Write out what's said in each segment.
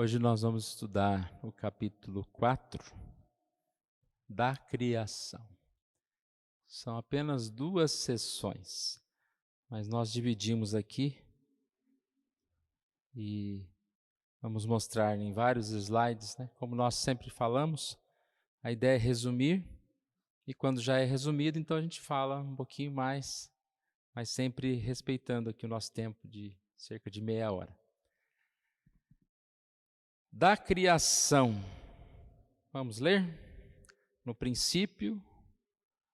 Hoje nós vamos estudar o capítulo 4 da criação. São apenas 2 sessões, mas nós dividimos aqui e vamos mostrar em vários slides, né? Como nós sempre falamos, a ideia é resumir, e quando já é resumido, então a gente fala um pouquinho mais, mas sempre respeitando aqui o nosso tempo de cerca de meia hora. Da criação, vamos ler? No princípio,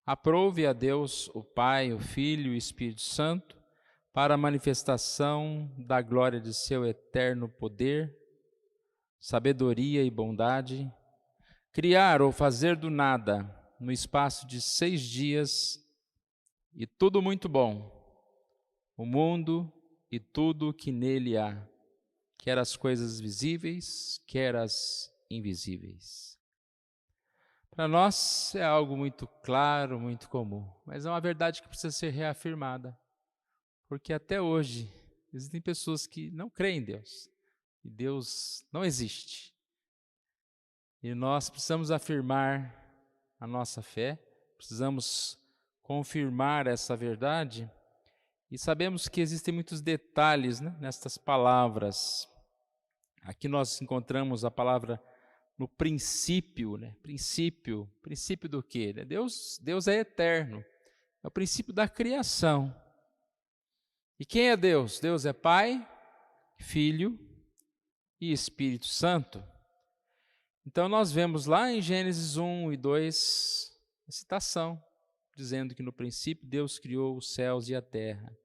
aprove a Deus o Pai, o Filho e o Espírito Santo, para a manifestação da glória de seu eterno poder, sabedoria e bondade, criar ou fazer do nada, no espaço de 6 dias, e tudo muito bom, o mundo e tudo o que nele há, quer as coisas visíveis, quer as invisíveis. Para nós é algo muito claro, muito comum, mas é uma verdade que precisa ser reafirmada, porque até hoje existem pessoas que não creem em Deus, e Deus não existe. E nós precisamos afirmar a nossa fé, precisamos confirmar essa verdade, e sabemos que existem muitos detalhes, né, nestas palavras. Aqui nós encontramos a palavra no princípio, né? Princípio do quê? Deus é eterno, é o princípio da criação. E quem é Deus? Deus é Pai, Filho e Espírito Santo. Então nós vemos lá em Gênesis 1 e 2 a citação, dizendo que no princípio Deus criou os céus e a terra.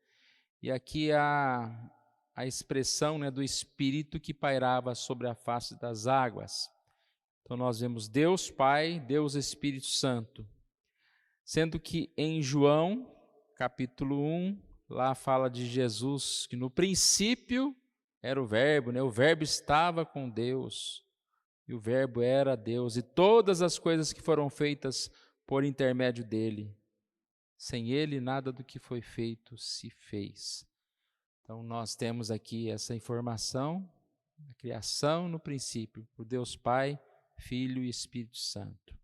E aqui a expressão, né, do Espírito que pairava sobre a face das águas. Então nós vemos Deus Pai, Deus Espírito Santo. Sendo que em João, capítulo 1, lá fala de Jesus, que no princípio era o Verbo, né? O Verbo estava com Deus, e o Verbo era Deus, e todas as coisas que foram feitas por intermédio dele. Sem ele, nada do que foi feito se fez. Então nós temos aqui essa informação, a criação no princípio, por Deus Pai, Filho e Espírito Santo.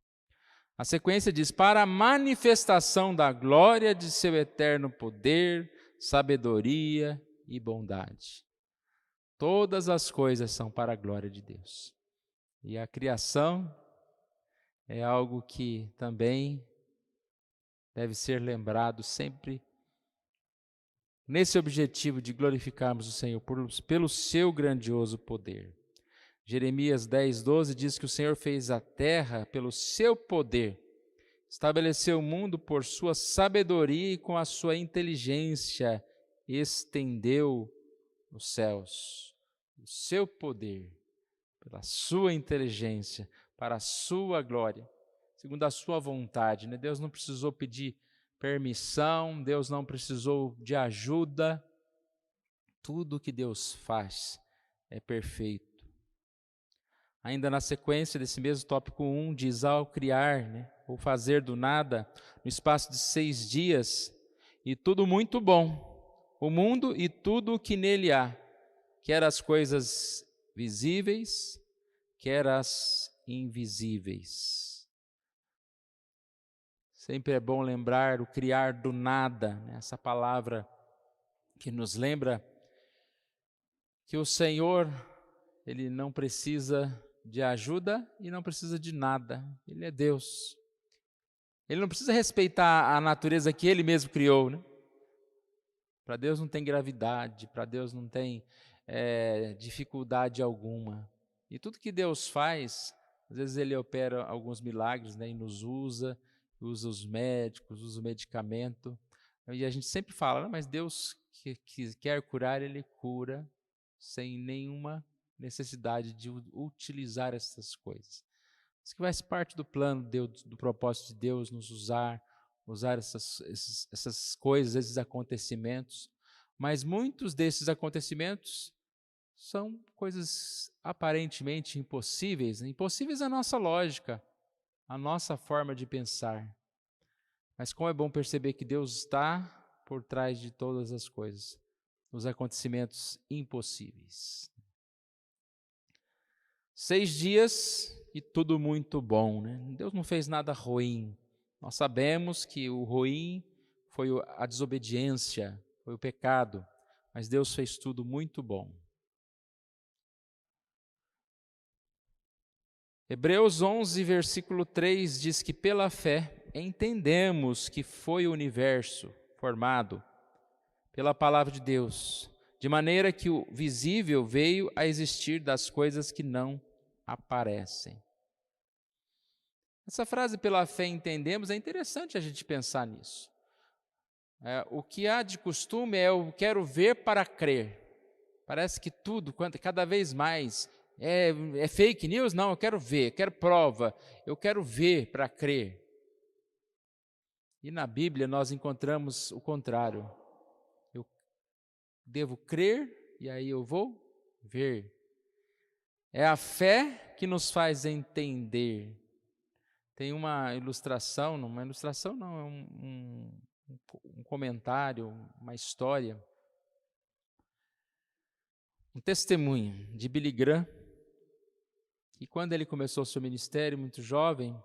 A sequência diz: para a manifestação da glória de seu eterno poder, sabedoria e bondade. Todas as coisas são para a glória de Deus. E a criação é algo que também deve ser lembrado sempre nesse objetivo de glorificarmos o Senhor pelo seu grandioso poder. Jeremias 10:12 diz que o Senhor fez a terra pelo seu poder, estabeleceu o mundo por sua sabedoria e com a sua inteligência estendeu os céus. O seu poder, pela sua inteligência, para a sua glória, segundo a sua vontade, né? Deus não precisou pedir permissão, Deus não precisou de ajuda. Tudo que Deus faz é perfeito. Ainda na sequência desse mesmo tópico 1, diz: ao criar, né, ou fazer do nada, no espaço de 6 dias, e tudo muito bom, o mundo e tudo o que nele há, quer as coisas visíveis, quer as invisíveis. Sempre é bom lembrar o criar do nada, né, essa palavra que nos lembra que o Senhor, Ele não precisa de ajuda e não precisa de nada. Ele é Deus. Ele não precisa respeitar a natureza que Ele mesmo criou, né? Para Deus não tem gravidade, para Deus não tem dificuldade alguma. E tudo que Deus faz, às vezes Ele opera alguns milagres, né, e nos usa os médicos, usa o medicamento. E a gente sempre fala, mas Deus que quer curar, Ele cura sem nenhuma necessidade de utilizar essas coisas. Isso que faz parte do plano de Deus, do propósito de Deus, nos usar essas coisas, esses acontecimentos. Mas muitos desses acontecimentos são coisas aparentemente impossíveis, né? Impossíveis à nossa lógica, à nossa forma de pensar. Mas como é bom perceber que Deus está por trás de todas as coisas, os acontecimentos impossíveis. 6 dias e tudo muito bom, né? Deus não fez nada ruim. Nós sabemos que o ruim foi a desobediência, foi o pecado, mas Deus fez tudo muito bom. Hebreus 11, versículo 3 diz que pela fé entendemos que foi o universo formado pela palavra de Deus, de maneira que o visível veio a existir das coisas que não aparecem. Essa frase, pela fé entendemos, é interessante a gente pensar nisso. O que há de costume é eu quero ver para crer. Parece que tudo, cada vez mais, é fake news? Não, eu quero ver, quero prova, eu quero ver para crer. E na Bíblia nós encontramos o contrário. Eu devo crer e aí eu vou ver. É a fé que nos faz entender. Tem uma ilustração não, é um comentário, uma história, um testemunho de Billy Graham, que quando ele começou o seu ministério, muito jovem,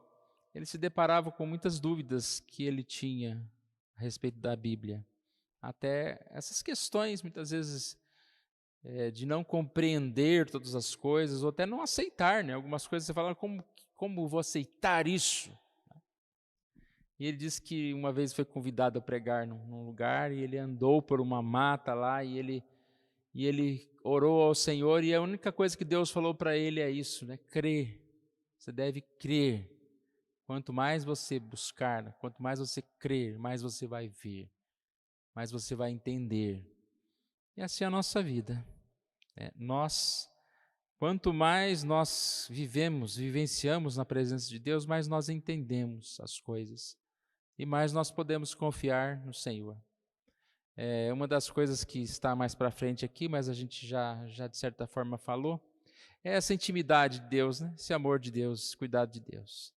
ele se deparava com muitas dúvidas que ele tinha a respeito da Bíblia. Até essas questões, muitas vezes, de não compreender todas as coisas, ou até não aceitar, né? Algumas coisas você fala, como vou aceitar isso? E ele disse que uma vez foi convidado a pregar num lugar, e ele andou por uma mata lá, e ele orou ao Senhor, e a única coisa que Deus falou para ele é isso, né? Crer. Você deve crer. Quanto mais você buscar, quanto mais você crer, mais você vai ver, mais você vai entender. E assim é a nossa vida. Quanto mais nós vivenciamos na presença de Deus, mais nós entendemos as coisas e mais nós podemos confiar no Senhor. Uma das coisas que está mais para frente aqui, mas a gente já de certa forma falou, é essa intimidade de Deus, né? Esse amor de Deus, esse cuidado de Deus.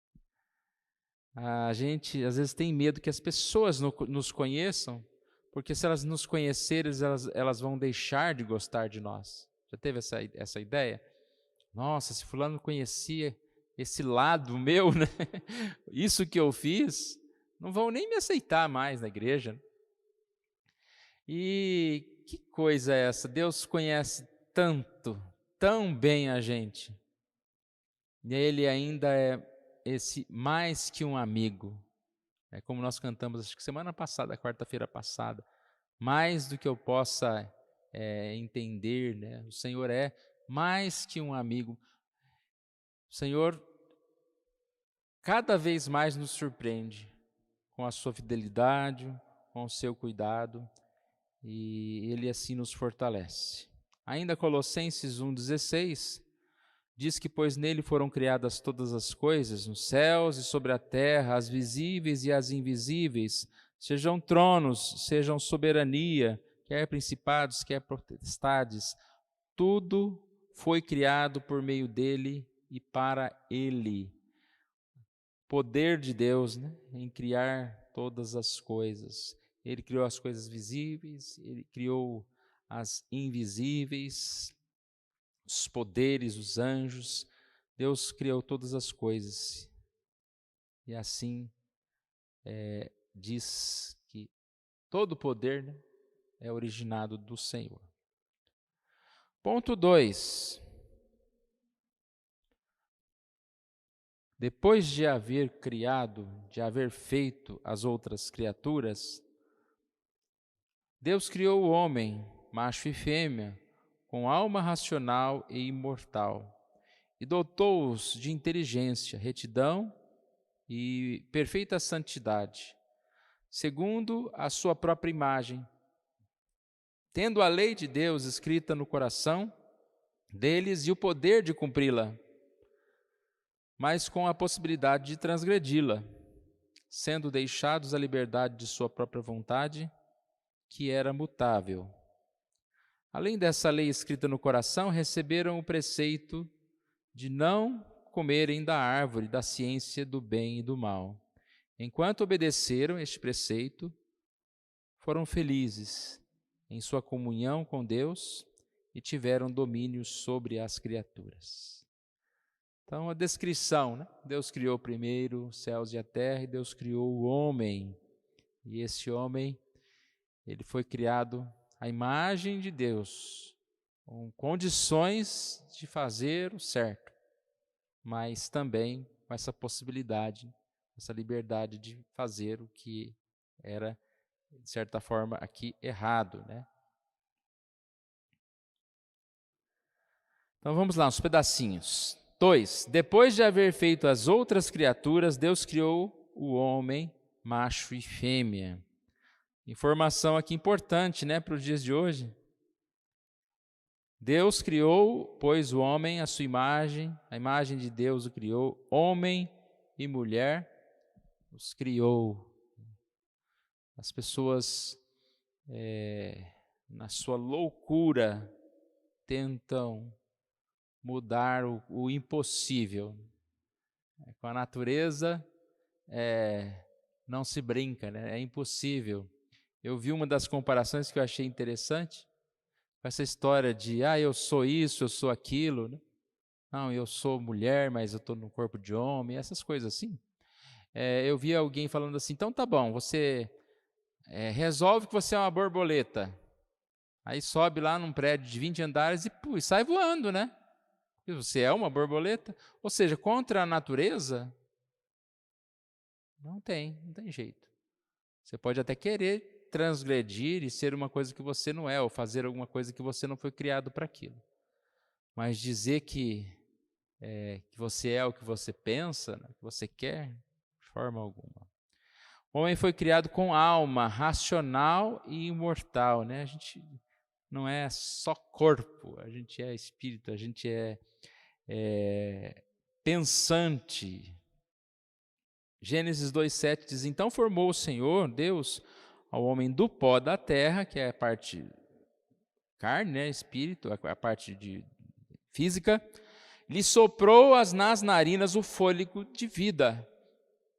A gente às vezes tem medo que as pessoas nos conheçam, porque se elas nos conhecerem, elas vão deixar de gostar de nós. Já teve essa ideia? Nossa, se fulano conhecia esse lado meu, né? Isso que eu fiz, não vão nem me aceitar mais na igreja. E que coisa é essa? Deus conhece tanto, tão bem a gente. E Ele ainda é esse mais que um amigo. É como nós cantamos, acho que semana passada, quarta-feira passada. Mais do que eu possa entender, né? O Senhor é mais que um amigo. O Senhor cada vez mais nos surpreende com a sua fidelidade, com o seu cuidado, e Ele assim nos fortalece. Ainda Colossenses 1,16 diz que pois nele foram criadas todas as coisas, nos céus e sobre a terra, as visíveis e as invisíveis, sejam tronos, sejam soberania, quer principados, quer potestades, tudo foi criado por meio dele e para ele. Poder de Deus, né, em criar todas as coisas. Ele criou as coisas visíveis, ele criou as invisíveis, os poderes, os anjos. Deus criou todas as coisas. E assim diz que todo poder, né, é originado do Senhor. Ponto 2. Depois de haver criado, de haver feito as outras criaturas, Deus criou o homem, macho e fêmea, com alma racional e imortal, e dotou-os de inteligência, retidão e perfeita santidade, segundo a sua própria imagem, tendo a lei de Deus escrita no coração deles e o poder de cumpri-la, mas com a possibilidade de transgredi-la, sendo deixados à liberdade de sua própria vontade, que era mutável. Além dessa lei escrita no coração, receberam o preceito de não comerem da árvore da ciência do bem e do mal. Enquanto obedeceram este preceito, foram felizes em sua comunhão com Deus e tiveram domínio sobre as criaturas. Então, a descrição, né? Deus criou primeiro os céus e a terra, e Deus criou o homem. E esse homem, ele foi criado à imagem de Deus, com condições de fazer o certo, mas também com essa possibilidade, essa liberdade de fazer o que era, de certa forma, aqui errado, né? Então vamos lá, uns pedacinhos. 2. Depois de haver feito as outras criaturas, Deus criou o homem, macho e fêmea. Informação aqui importante, né, para os dias de hoje. Deus criou, pois, o homem à sua imagem, a imagem de Deus o criou, homem e mulher os criou. As pessoas, na sua loucura, tentam mudar o impossível. Com a natureza não se brinca, né? É impossível. Eu vi uma das comparações que eu achei interessante, com essa história de, eu sou isso, eu sou aquilo, né? Não, eu sou mulher, mas eu estou no corpo de homem, essas coisas assim. Eu vi alguém falando assim, então tá bom, você resolve que você é uma borboleta, aí sobe lá num prédio de 20 andares e sai voando, né? Você é uma borboleta, ou seja, contra a natureza, não tem jeito. Você pode até querer transgredir e ser uma coisa que você não é, ou fazer alguma coisa que você não foi criado para aquilo. Mas dizer que você é o que você pensa, né, que você quer, de forma alguma. O homem foi criado com alma, racional e imortal, né? A gente não é só corpo, a gente é espírito, a gente é pensante. Gênesis 2,7 diz, então formou o Senhor, Deus, ao homem do pó da terra, que é a parte carne, né, espírito, a parte de física, lhe soprou nas narinas o fôlego de vida,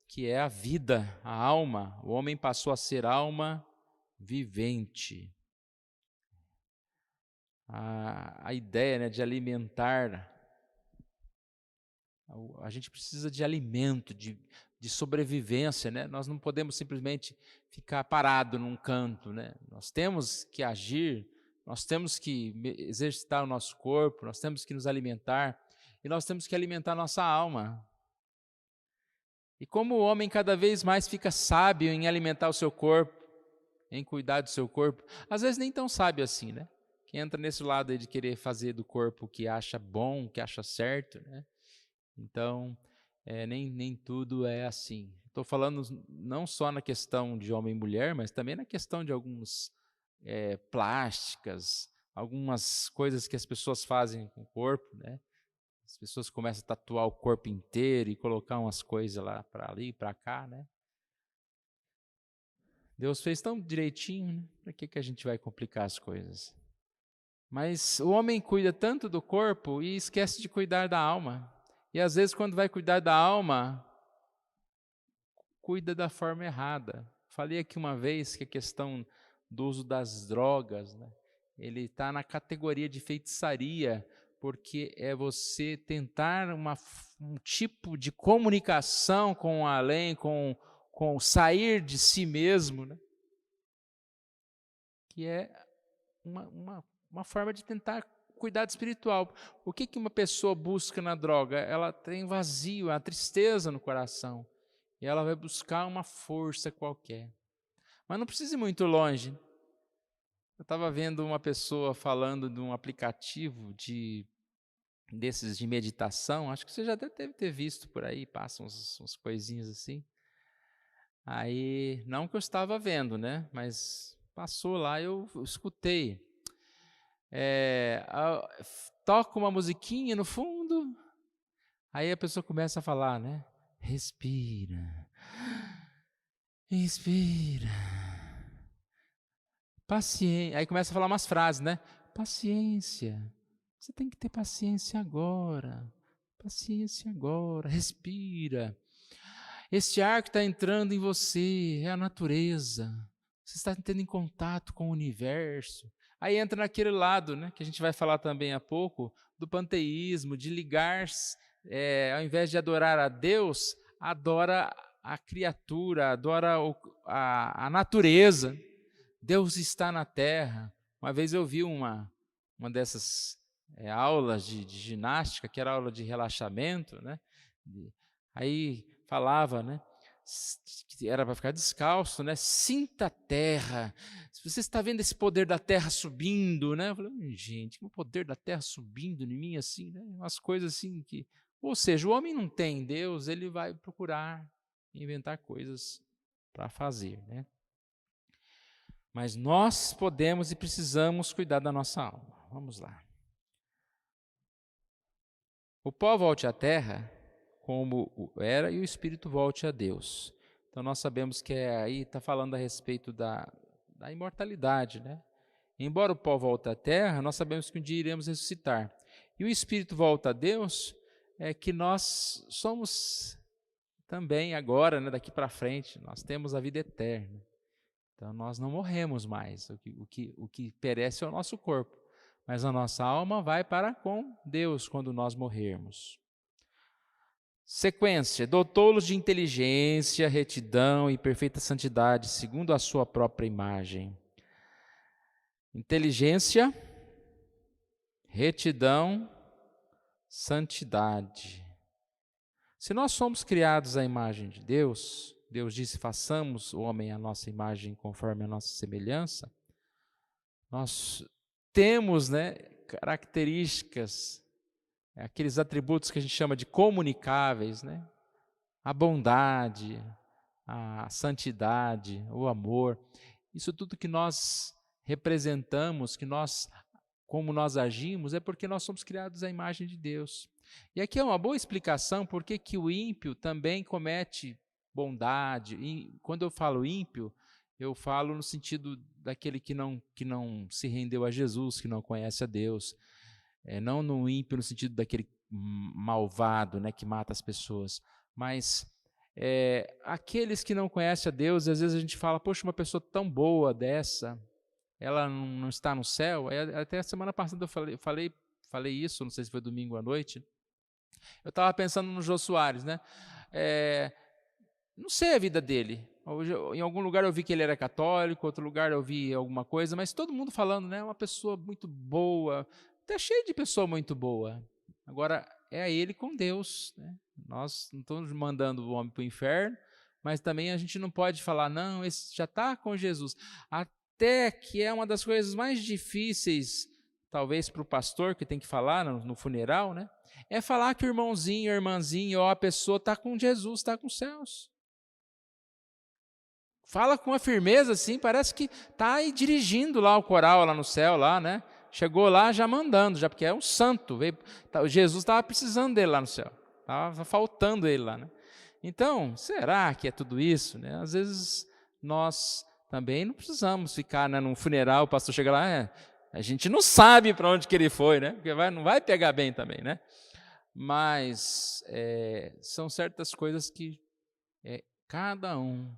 que é a vida, a alma. O homem passou a ser alma vivente. A ideia, né, de alimentar, a gente precisa de alimento, de sobrevivência, né? Nós não podemos simplesmente ficar parado num canto, né? Nós temos que agir, nós temos que exercitar o nosso corpo, nós temos que nos alimentar e nós temos que alimentar a nossa alma. E como o homem cada vez mais fica sábio em alimentar o seu corpo, em cuidar do seu corpo, às vezes nem tão sábio assim, né? Que entra nesse lado aí de querer fazer do corpo o que acha bom, o que acha certo, né? Então, nem tudo é assim. Estou falando não só na questão de homem e mulher, mas também na questão de algumas plásticas, algumas coisas que as pessoas fazem com o corpo, né? As pessoas começam a tatuar o corpo inteiro e colocar umas coisas lá para ali, para cá, né? Deus fez tão direitinho, né? Para que a gente vai complicar as coisas? Mas o homem cuida tanto do corpo e esquece de cuidar da alma. E às vezes, quando vai cuidar da alma, cuida da forma errada. Falei aqui uma vez que a questão do uso das drogas, né, ele está na categoria de feitiçaria, porque é você tentar um tipo de comunicação com o além, com sair de si mesmo, né, que é uma forma de tentar cuidado espiritual. O que uma pessoa busca na droga? Ela tem vazio, a tristeza no coração. E ela vai buscar uma força qualquer. Mas não precisa ir muito longe. Eu estava vendo uma pessoa falando de um aplicativo desses de meditação. Acho que você já deve ter visto por aí, passam uns coisinhas assim. Aí, não que eu estava vendo, né? Mas passou lá, eu escutei. Toca uma musiquinha no fundo, aí a pessoa começa a falar, né? Respira, inspira, paciência. Aí começa a falar umas frases, né? Paciência, você tem que ter paciência agora, respira. Este ar que está entrando em você é a natureza, você está entrando em contato com o universo. Aí entra naquele lado, né, que a gente vai falar também há pouco, do panteísmo, de ligar ao invés de adorar a Deus, adora a criatura, adora a natureza. Deus está na terra. Uma vez eu vi uma dessas aulas de ginástica, que era aula de relaxamento, né? Aí falava, né? Que era para ficar descalço, né? Sinta a terra. Se você está vendo esse poder da terra subindo, né? Eu falei, gente, o poder da terra subindo em mim assim, né? Umas coisas assim que, ou seja, o homem não tem Deus, ele vai procurar inventar coisas para fazer, né? Mas nós podemos e precisamos cuidar da nossa alma. Vamos lá. O pó volte à terra como era e o espírito volte a Deus. Então nós sabemos que aí está falando a respeito da imortalidade, né? Embora o pó volte à terra, nós sabemos que um dia iremos ressuscitar. E o espírito volta a Deus, é que nós somos também agora, né, daqui para frente, nós temos a vida eterna. Então nós não morremos mais. O que perece é o nosso corpo, mas a nossa alma vai para com Deus quando nós morrermos. Sequência: dotou-los de inteligência, retidão e perfeita santidade, segundo a sua própria imagem. Inteligência, retidão, santidade. Se nós somos criados à imagem de Deus, Deus disse, façamos o homem à nossa imagem conforme a nossa semelhança, nós temos, né, características, aqueles atributos que a gente chama de comunicáveis, né? A bondade, a santidade, o amor, isso tudo que nós representamos, como nós agimos, é porque nós somos criados à imagem de Deus. E aqui é uma boa explicação por que o ímpio também comete bondade. E quando eu falo ímpio, eu falo no sentido daquele que não se rendeu a Jesus, que não conhece a Deus. Não no ímpio no sentido daquele malvado, né, que mata as pessoas, mas aqueles que não conhecem a Deus. Às vezes a gente fala, poxa, uma pessoa tão boa dessa, ela não está no céu. Até a semana passada eu falei isso, não sei se foi domingo à noite. Eu estava pensando no Jô Soares, né? Não sei a vida dele. Em algum lugar eu vi que ele era católico, outro lugar eu vi alguma coisa, mas todo mundo falando, né? Uma pessoa muito boa, está cheio de pessoa muito boa. Agora, é ele com Deus, né? Nós não estamos mandando o homem para o inferno, mas também a gente não pode falar, não, esse já está com Jesus. Até que é uma das coisas mais difíceis, talvez para o pastor que tem que falar no funeral, né? É falar que o irmãozinho, a irmãzinha, ou a pessoa está com Jesus, está com os céus. Fala com uma firmeza assim, parece que está aí dirigindo lá o coral lá no céu, lá, né? Chegou lá já mandando, já porque é um santo. Jesus estava precisando dele lá no céu, estava faltando ele lá, né? Então, será que é tudo isso, né? Às vezes nós também não precisamos ficar, né, num funeral, o pastor chega lá, a gente não sabe para onde que ele foi, né? Porque não vai pegar bem também, né? Mas são certas coisas que cada um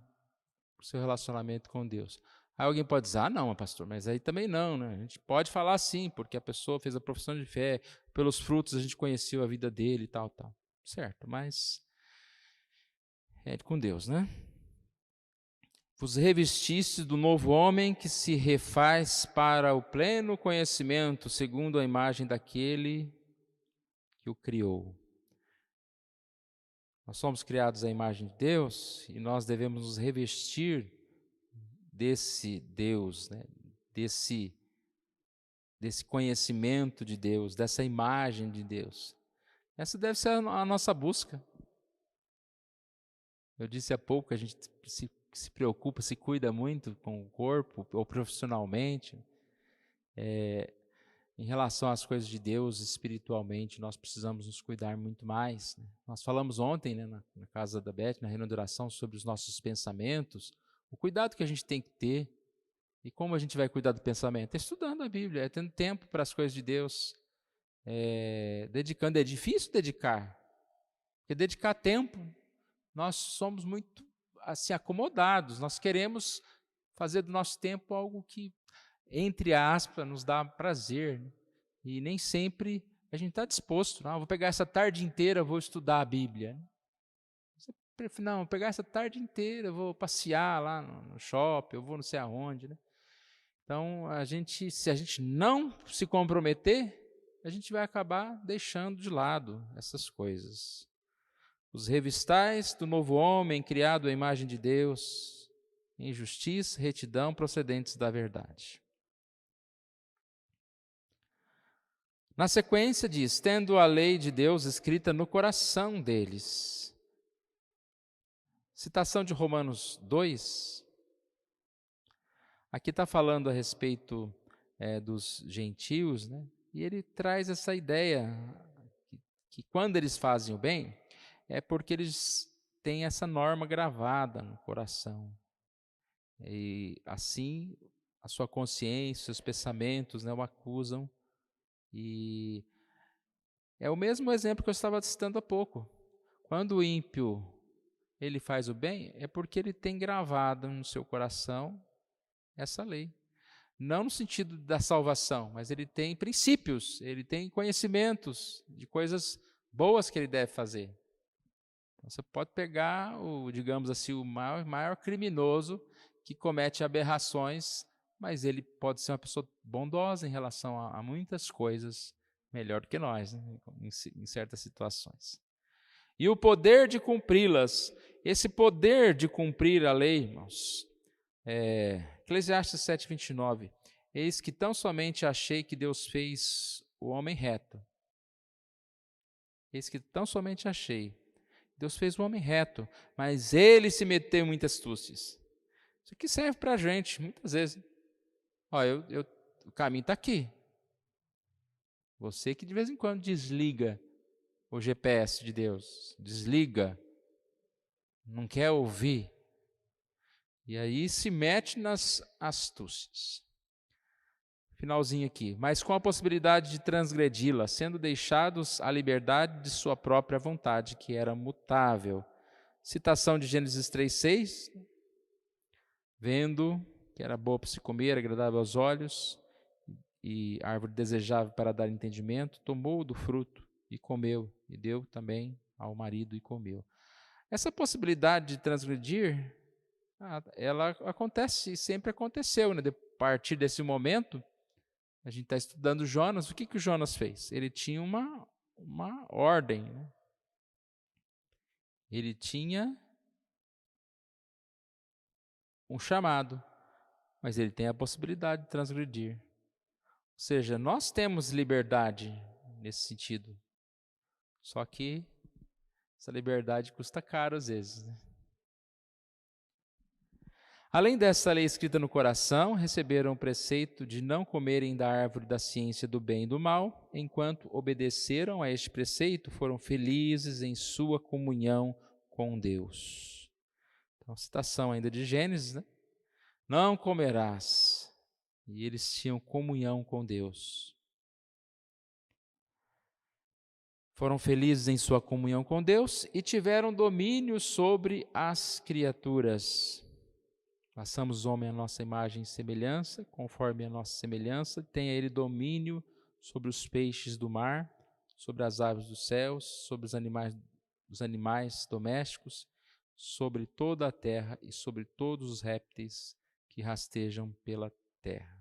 o seu relacionamento com Deus. Aí alguém pode dizer, não, pastor, mas aí também não, né? A gente pode falar sim, porque a pessoa fez a profissão de fé, pelos frutos a gente conheceu a vida dele e tal. Certo, mas é com Deus, né? Vos revestiste do novo homem que se refaz para o pleno conhecimento, segundo a imagem daquele que o criou. Nós somos criados à imagem de Deus e nós devemos nos revestir desse Deus, né? desse conhecimento de Deus, dessa imagem de Deus. Essa deve ser a nossa busca. Eu disse há pouco que a gente se preocupa, se cuida muito com o corpo, ou profissionalmente. Em relação às coisas de Deus, espiritualmente, nós precisamos nos cuidar muito mais, né? Nós falamos ontem, né, na casa da Beth, na reunião de oração, sobre os nossos pensamentos, o cuidado que a gente tem que ter. E como a gente vai cuidar do pensamento? Estudando a Bíblia, tendo tempo para as coisas de Deus, dedicando. É difícil dedicar, porque dedicar tempo, nós somos muito assim acomodados, nós queremos fazer do nosso tempo algo que, entre aspas, nos dá prazer, né? E nem sempre a gente está disposto. Não, vou pegar essa tarde inteira, vou estudar a Bíblia. Não, vou pegar essa tarde inteira, vou passear lá no shopping, eu vou não sei aonde. Né? Então, se a gente não se comprometer, a gente vai acabar deixando de lado essas coisas. Os revistais do novo homem, criado à imagem de Deus, em justiça, retidão, procedentes da verdade. Na sequência diz, tendo a lei de Deus escrita no coração deles. Citação de Romanos 2. Aqui está falando a respeito dos gentios, né? E ele traz essa ideia que quando eles fazem o bem, é porque eles têm essa norma gravada no coração. E assim, a sua consciência, seus pensamentos, né, o acusam. E é o mesmo exemplo que eu estava citando há pouco. Quando o ímpio ele faz o bem, é porque ele tem gravado no seu coração essa lei. Não no sentido da salvação, mas ele tem princípios, ele tem conhecimentos de coisas boas que ele deve fazer. Então, você pode pegar, digamos assim, o maior criminoso que comete aberrações, mas ele pode ser uma pessoa bondosa em relação a muitas coisas, melhor do que nós, né, em certas situações. E o poder de cumpri-las, esse poder de cumprir a lei, irmãos, Eclesiastes 7:29, eis que tão somente achei que Deus fez o homem reto. Eis que tão somente achei. Deus fez o homem reto, mas ele se meteu em muitas astúcias. Isso aqui serve para a gente, muitas vezes. Olha, o caminho está aqui. Você que de vez em quando desliga o GPS de Deus, desliga, não quer ouvir. E aí se mete nas astúcias. Finalzinho aqui. Mas com a possibilidade de transgredi-la, sendo deixados à liberdade de sua própria vontade, que era mutável. Citação de Gênesis 3:6. Vendo que era boa para se comer, agradável aos olhos, e árvore desejável para dar entendimento, tomou do fruto e comeu, e deu também ao marido e comeu. Essa possibilidade de transgredir, ela acontece, sempre aconteceu, né? A partir desse momento, a gente está estudando Jonas, o que o Jonas fez? Ele tinha uma ordem, né? Ele tinha um chamado, mas ele tem a possibilidade de transgredir. Ou seja, nós temos liberdade nesse sentido, só que essa liberdade custa caro às vezes, né? Além dessa lei escrita no coração, receberam o preceito de não comerem da árvore da ciência do bem e do mal, enquanto obedeceram a este preceito, foram felizes em sua comunhão com Deus. Então, citação ainda de Gênesis, né? Não comerás. E eles tinham comunhão com Deus. Foram felizes em sua comunhão com Deus e tiveram domínio sobre as criaturas. Façamos o homem à nossa imagem e semelhança, conforme a nossa semelhança, tenha ele domínio sobre os peixes do mar, sobre as aves dos céus, sobre os animais domésticos, sobre toda a terra e sobre todos os répteis que rastejam pela terra.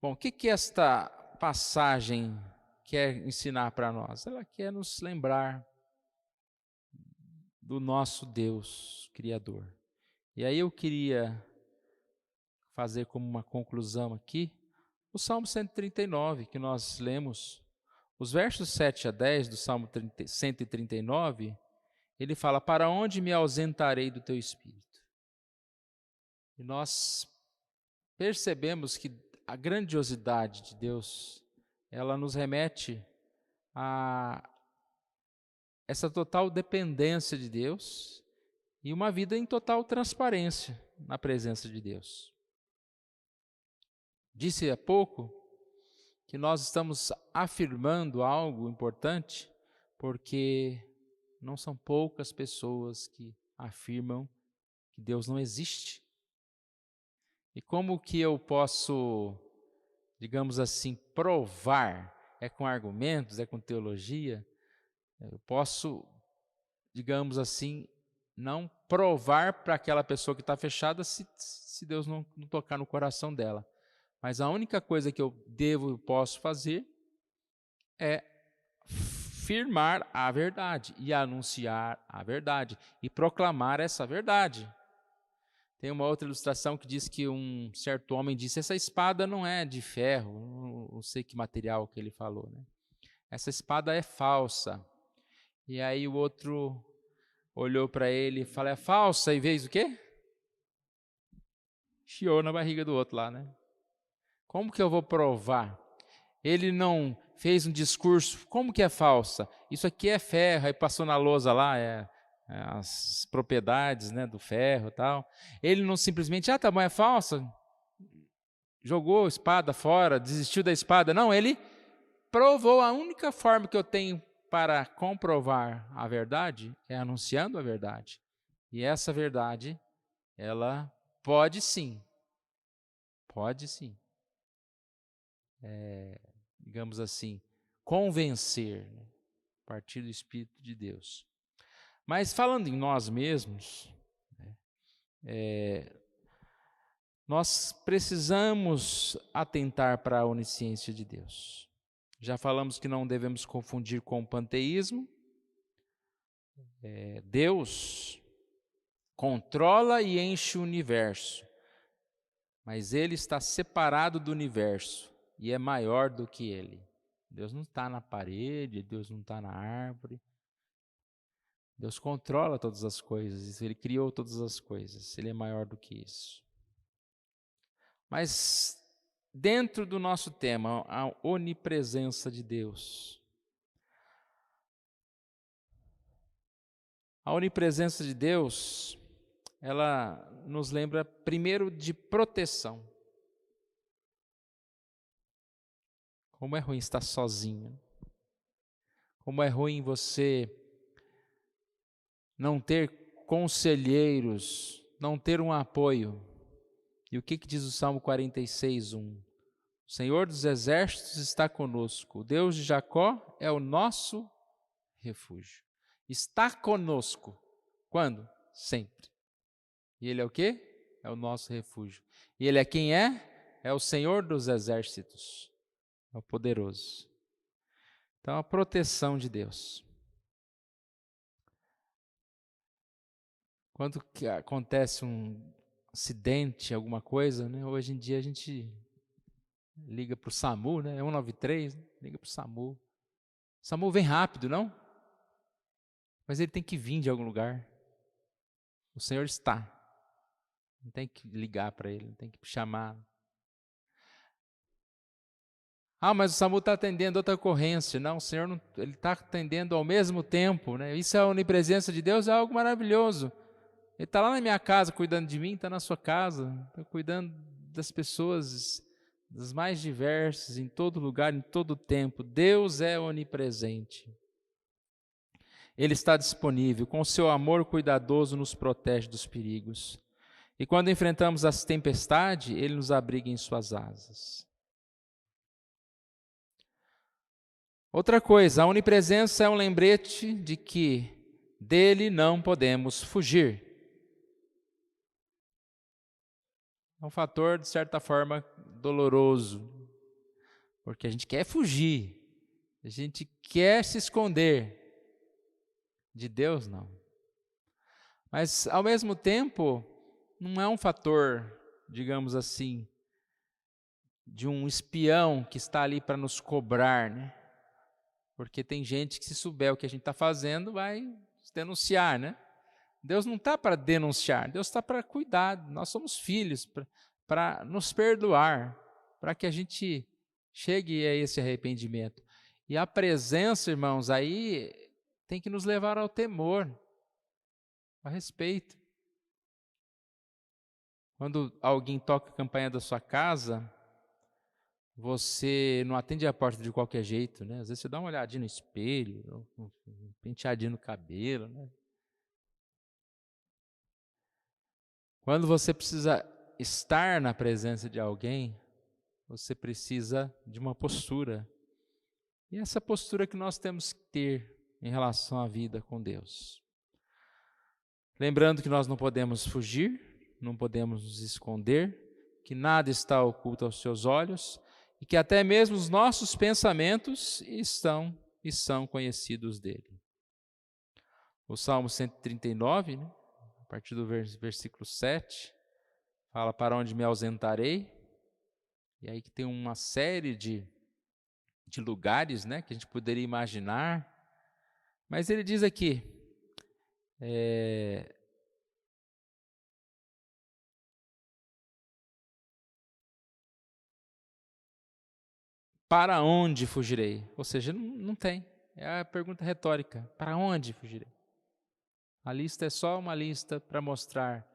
Bom, o que esta passagem quer ensinar para nós? Ela quer nos lembrar do nosso Deus Criador. E aí eu queria fazer como uma conclusão aqui, o Salmo 139, que nós lemos, os versos 7 a 10 do Salmo 139, ele fala, para onde me ausentarei do teu Espírito? E nós percebemos que a grandiosidade de Deus, ela nos remete a essa total dependência de Deus e uma vida em total transparência na presença de Deus. Disse há pouco que nós estamos afirmando algo importante, porque não são poucas pessoas que afirmam que Deus não existe. E como que eu posso, digamos assim, provar é com argumentos, é com teologia. Eu posso, digamos assim, não provar para aquela pessoa que está fechada se Deus não tocar no coração dela. Mas a única coisa que eu devo e posso fazer é firmar a verdade e anunciar a verdade e proclamar essa verdade. Tem uma outra ilustração que diz que um certo homem disse: essa espada não é de ferro, não sei que material que ele falou, né? Essa espada é falsa. E aí o outro olhou para ele e falou: é falsa, e fez o quê? Chiou na barriga do outro lá, né? Como que eu vou provar? Ele não fez um discurso, como que é falsa? Isso aqui é ferro, aí passou na lousa lá, as propriedades, né, do ferro e tal. Ele não simplesmente, tá bom, é falsa, jogou a espada fora, desistiu da espada. Não, ele provou. A única forma que eu tenho para comprovar a verdade é anunciando a verdade. E essa verdade, ela pode sim, digamos assim, convencer, né, a partir do Espírito de Deus. Mas falando em nós mesmos, nós precisamos atentar para a onisciência de Deus. Já falamos que não devemos confundir com o panteísmo. Deus controla e enche o universo, mas Ele está separado do universo e é maior do que ele. Deus não está na parede, Deus não está na árvore. Deus controla todas as coisas, Ele criou todas as coisas, Ele é maior do que isso. Mas dentro do nosso tema, a onipresença de Deus. A onipresença de Deus, ela nos lembra primeiro de proteção. Como é ruim estar sozinho. Como é ruim você não ter conselheiros, não ter um apoio. E o que diz o Salmo 46:1? O Senhor dos exércitos está conosco, o Deus de Jacó é o nosso refúgio. Está conosco. Quando? Sempre. E Ele é o quê? É o nosso refúgio. E Ele é quem é? É o Senhor dos exércitos. É o poderoso. Então, a proteção de Deus. Quando que acontece um acidente, alguma coisa, né? Hoje em dia a gente liga para o SAMU, né? 193, né? Liga para o SAMU. O SAMU vem rápido, não? Mas ele tem que vir de algum lugar. O Senhor está. Não tem que ligar para ele, não tem que chamar. Mas o SAMU está atendendo outra ocorrência. Não, o Senhor não, ele está atendendo ao mesmo tempo, né? Isso é a onipresença de Deus, é algo maravilhoso. Ele está lá na minha casa cuidando de mim, está na sua casa, está cuidando das pessoas, das mais diversas, em todo lugar, em todo tempo. Deus é onipresente. Ele está disponível, com o seu amor cuidadoso nos protege dos perigos. E quando enfrentamos as tempestades, Ele nos abriga em suas asas. Outra coisa, a onipresença é um lembrete de que dele não podemos fugir. É um fator, de certa forma, doloroso, porque a gente quer fugir, a gente quer se esconder. De Deus, não. Mas, ao mesmo tempo, não é um fator, digamos assim, de um espião que está ali para nos cobrar, né? Porque tem gente que, se souber o que a gente está fazendo, vai denunciar, né? Deus não está para denunciar, Deus está para cuidar. Nós somos filhos, para nos perdoar, para que a gente chegue a esse arrependimento. E a presença, irmãos, aí tem que nos levar ao temor, a respeito. Quando alguém toca a campainha da sua casa, você não atende a porta de qualquer jeito, né? Às vezes você dá uma olhadinha no espelho, um penteadinho no cabelo, né? Quando você precisa estar na presença de alguém, você precisa de uma postura. E essa postura que nós temos que ter em relação à vida com Deus. Lembrando que nós não podemos fugir, não podemos nos esconder, que nada está oculto aos seus olhos e que até mesmo os nossos pensamentos estão e são conhecidos dele. O Salmo 139, né, a partir do versículo 7, fala: para onde me ausentarei? E aí que tem uma série de lugares, né, que a gente poderia imaginar. Mas ele diz aqui, para onde fugirei? Ou seja, não tem. É a pergunta retórica. Para onde fugirei? A lista é só uma lista para mostrar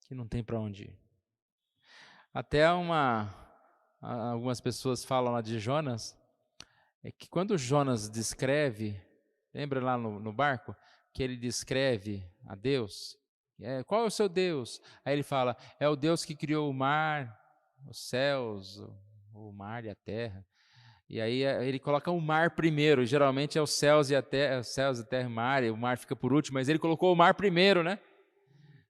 que não tem para onde ir. Até algumas pessoas falam lá de Jonas, é que quando Jonas descreve, lembra lá no barco, que ele descreve a Deus, qual é o seu Deus? Aí ele fala, é o Deus que criou o mar, os céus, o mar e a terra. E aí ele coloca o mar primeiro, geralmente é os céus e a terra, e mar, e o mar fica por último, mas ele colocou o mar primeiro, né?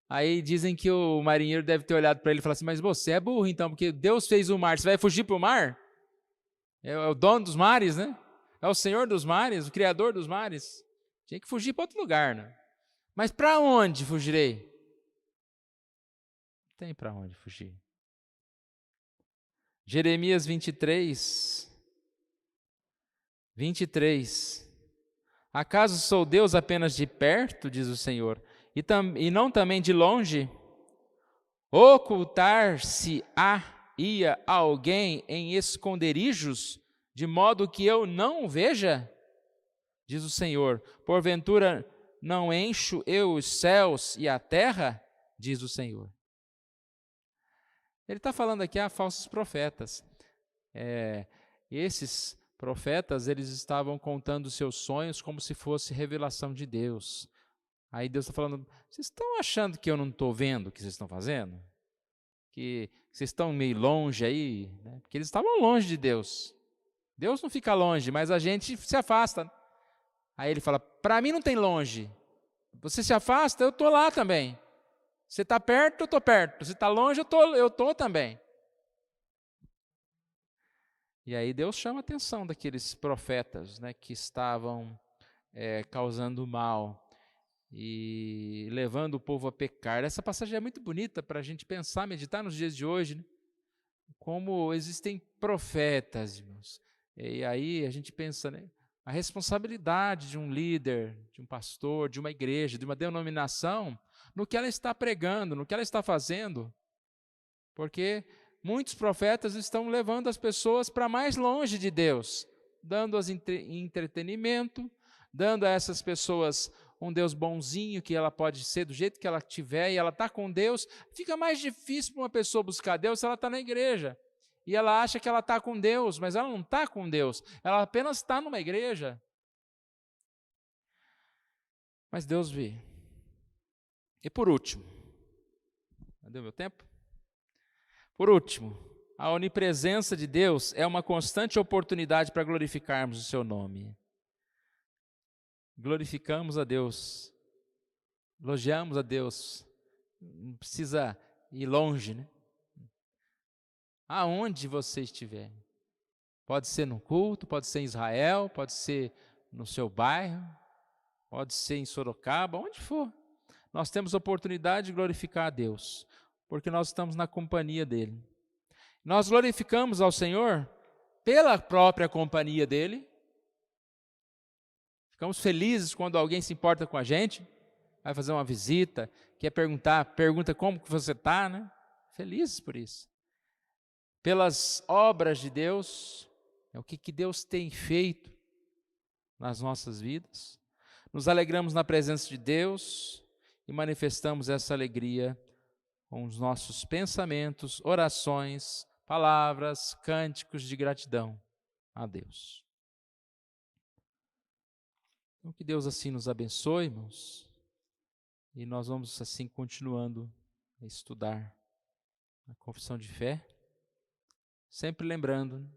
Aí dizem que o marinheiro deve ter olhado para ele e falado assim, mas você é burro então, porque Deus fez o mar, você vai fugir para o mar? É o dono dos mares, né? É o Senhor dos mares, o Criador dos mares. Tinha que fugir para outro lugar, né? Mas para onde fugirei? Não tem para onde fugir. Jeremias 23. Acaso sou Deus apenas de perto, diz o Senhor, e não também de longe? Ocultar-se-ia alguém em esconderijos, de modo que eu não o veja? Diz o Senhor, porventura não encho eu os céus e a terra? Diz o Senhor. Ele está falando aqui a falsos profetas. Esses profetas, eles estavam contando seus sonhos como se fosse revelação de Deus. Aí Deus está falando, vocês estão achando que eu não estou vendo o que vocês estão fazendo? Que vocês estão meio longe aí? Né? Porque eles estavam longe de Deus. Deus não fica longe, mas a gente se afasta. Aí ele fala, para mim não tem longe. Você se afasta, eu estou lá também. Você está perto, eu estou perto. Você está longe, eu estou também. E aí Deus chama a atenção daqueles profetas, né, que estavam causando mal e levando o povo a pecar. Essa passagem é muito bonita para a gente pensar, meditar nos dias de hoje, né? Como existem profetas, irmãos. E aí a gente pensa, né, a responsabilidade de um líder, de um pastor, de uma igreja, de uma denominação, no que ela está pregando, no que ela está fazendo. Porque muitos profetas estão levando as pessoas para mais longe de Deus, dando-as entretenimento, dando a essas pessoas um Deus bonzinho, que ela pode ser do jeito que ela tiver, e ela está com Deus. Fica mais difícil para uma pessoa buscar Deus se ela está na igreja. E ela acha que ela está com Deus, mas ela não está com Deus, ela apenas está numa igreja. Mas Deus vê. E por último, cadê o meu tempo? Por último, a onipresença de Deus é uma constante oportunidade para glorificarmos o seu nome. Glorificamos a Deus, elogiamos a Deus, não precisa ir longe, né? Aonde você estiver. Pode ser no culto, pode ser em Israel, pode ser no seu bairro, pode ser em Sorocaba, onde for. Nós temos a oportunidade de glorificar a Deus, porque nós estamos na companhia dEle. Nós glorificamos ao Senhor pela própria companhia dEle. Ficamos felizes quando alguém se importa com a gente, vai fazer uma visita, quer pergunta como que você está, né? Felizes por isso. Pelas obras de Deus, o que Deus tem feito nas nossas vidas. Nos alegramos na presença de Deus e manifestamos essa alegria com os nossos pensamentos, orações, palavras, cânticos de gratidão a Deus. Então, que Deus assim nos abençoe, irmãos, e nós vamos assim continuando a estudar a confissão de fé, sempre lembrando,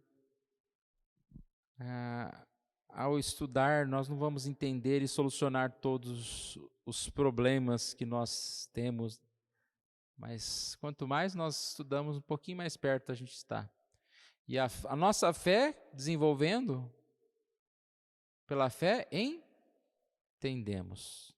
ao estudar, nós não vamos entender e solucionar todos os problemas que nós temos, mas quanto mais nós estudamos, um pouquinho mais perto a gente está. E a nossa fé desenvolvendo, pela fé entendemos.